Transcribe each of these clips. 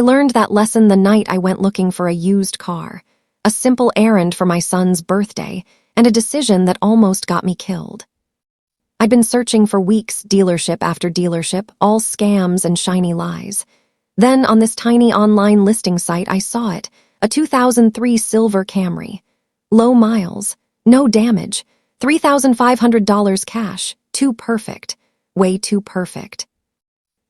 learned that lesson the night I went looking for a used car, a simple errand for my son's birthday, and a decision that almost got me killed. I'd been searching for weeks, dealership after dealership, all scams and shiny lies. Then, on this tiny online listing site, I saw it, a 2003 silver Camry. Low miles, no damage, $3,500 cash, too perfect, way too perfect.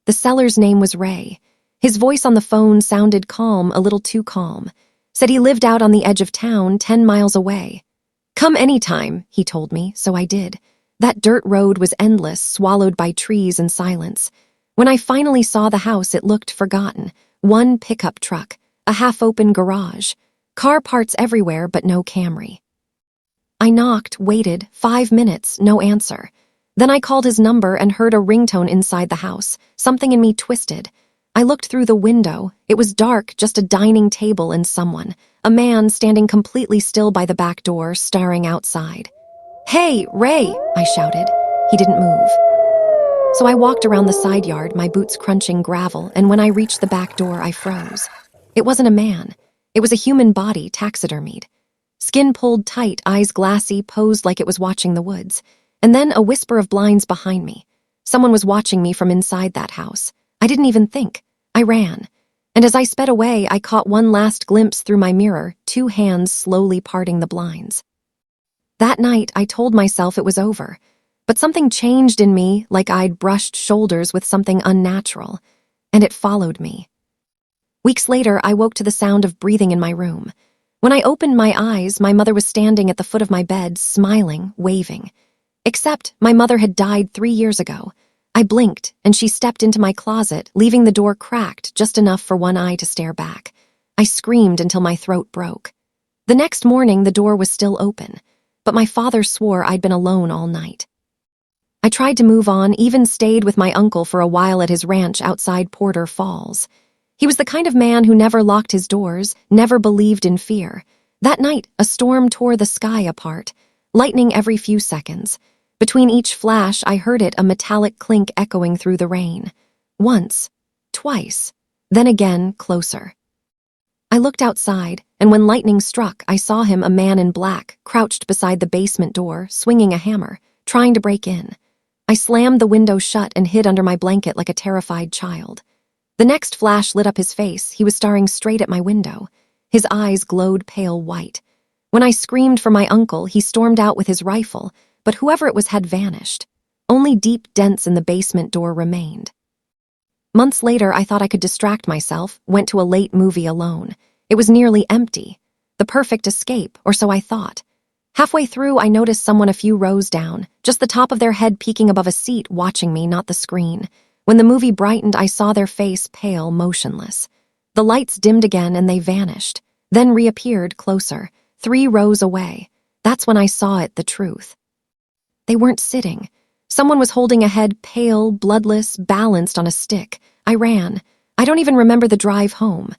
The seller's name was Ray. His voice on the phone sounded calm, a little too calm. Said he lived out on the edge of town, 10 miles away. Come anytime, he told me, so I did. That dirt road was endless, swallowed by trees and silence. When I finally saw the house, it looked forgotten. One pickup truck, a half-open garage, car parts everywhere but no Camry. I knocked, waited, 5 minutes, no answer. Then I called his number and heard a ringtone inside the house. Something in me twisted. I looked through the window. It was dark, just a dining table and someone, a man standing completely still by the back door, staring outside. "Hey, Ray!" I shouted. He didn't move. So I walked around the side yard, my boots crunching gravel, and when I reached the back door, I froze. It wasn't a man. It was a human body, taxidermied. Skin pulled tight, eyes glassy, posed like it was watching the woods. And then a whisper of blinds behind me. Someone was watching me from inside that house. I didn't even think. I ran. And as I sped away, I caught one last glimpse through my mirror, 2 hands slowly parting the blinds. That night, I told myself it was over. But something changed in me, like I'd brushed shoulders with something unnatural. And it followed me. Weeks later, I woke to the sound of breathing in my room. When I opened my eyes, my mother was standing at the foot of my bed, smiling, waving. Except my mother had died 3 years ago. I blinked, and she stepped into my closet, leaving the door cracked just enough for one eye to stare back. I screamed until my throat broke. The next morning, the door was still open, but my father swore I'd been alone all night. I tried to move on, even stayed with my uncle for a while at his ranch outside Porter Falls. He was the kind of man who never locked his doors, never believed in fear. That night, a storm tore the sky apart, lightning every few seconds. Between each flash, I heard it, a metallic clink echoing through the rain. Once, twice, then again, closer. I looked outside, and when lightning struck, I saw him, a man in black, crouched beside the basement door, swinging a hammer, trying to break in. I slammed the window shut and hid under my blanket like a terrified child. The next flash lit up his face. He was staring straight at my window. His eyes glowed pale white. When I screamed for my uncle, he stormed out with his rifle, but whoever it was had vanished. Only deep dents in the basement door remained. Months later, I thought I could distract myself, went to a late movie alone. It was nearly empty. The perfect escape, or so I thought. Halfway through, I noticed someone a few rows down, just the top of their head peeking above a seat, watching me, not the screen. When the movie brightened, I saw their face, pale, motionless. The lights dimmed again and they vanished, then reappeared closer, 3 rows away. That's when I saw it, the truth. They weren't sitting. Someone was holding a head, pale, bloodless, balanced on a stick. I ran. I don't even remember the drive home.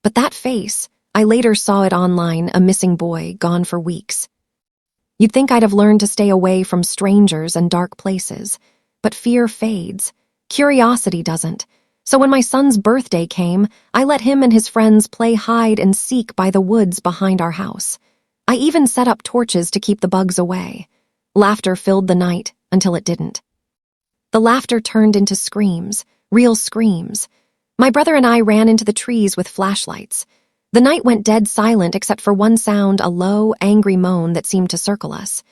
But that face, I later saw it online, a missing boy, gone for weeks. You'd think I'd have learned to stay away from strangers and dark places. But fear fades. Curiosity doesn't. So when my son's birthday came, I let him and his friends play hide and seek by the woods behind our house. I even set up torches to keep the bugs away. Laughter filled the night until it didn't. The laughter turned into screams, real screams. My brother and I ran into the trees with flashlights. The night went dead silent except for one sound, a low, angry moan that seemed to circle us.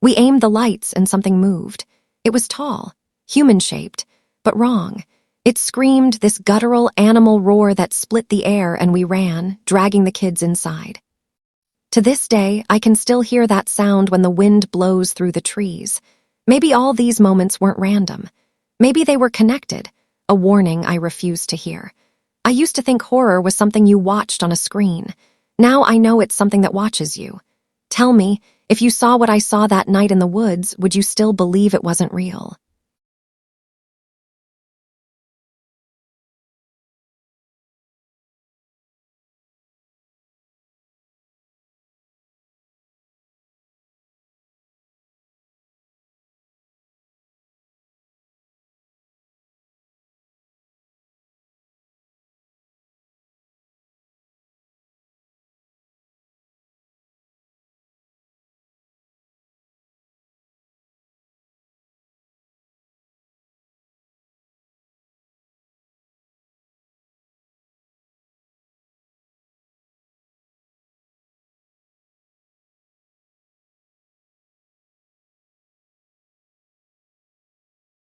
We aimed the lights and something moved. It was tall, human-shaped, but wrong. It screamed, this guttural animal roar that split the air, and we ran, dragging the kids inside. To this day, I can still hear that sound when the wind blows through the trees. Maybe all these moments weren't random. Maybe they were connected, a warning I refused to hear. I used to think horror was something you watched on a screen. Now I know it's something that watches you. Tell me, if you saw what I saw that night in the woods, would you still believe it wasn't real?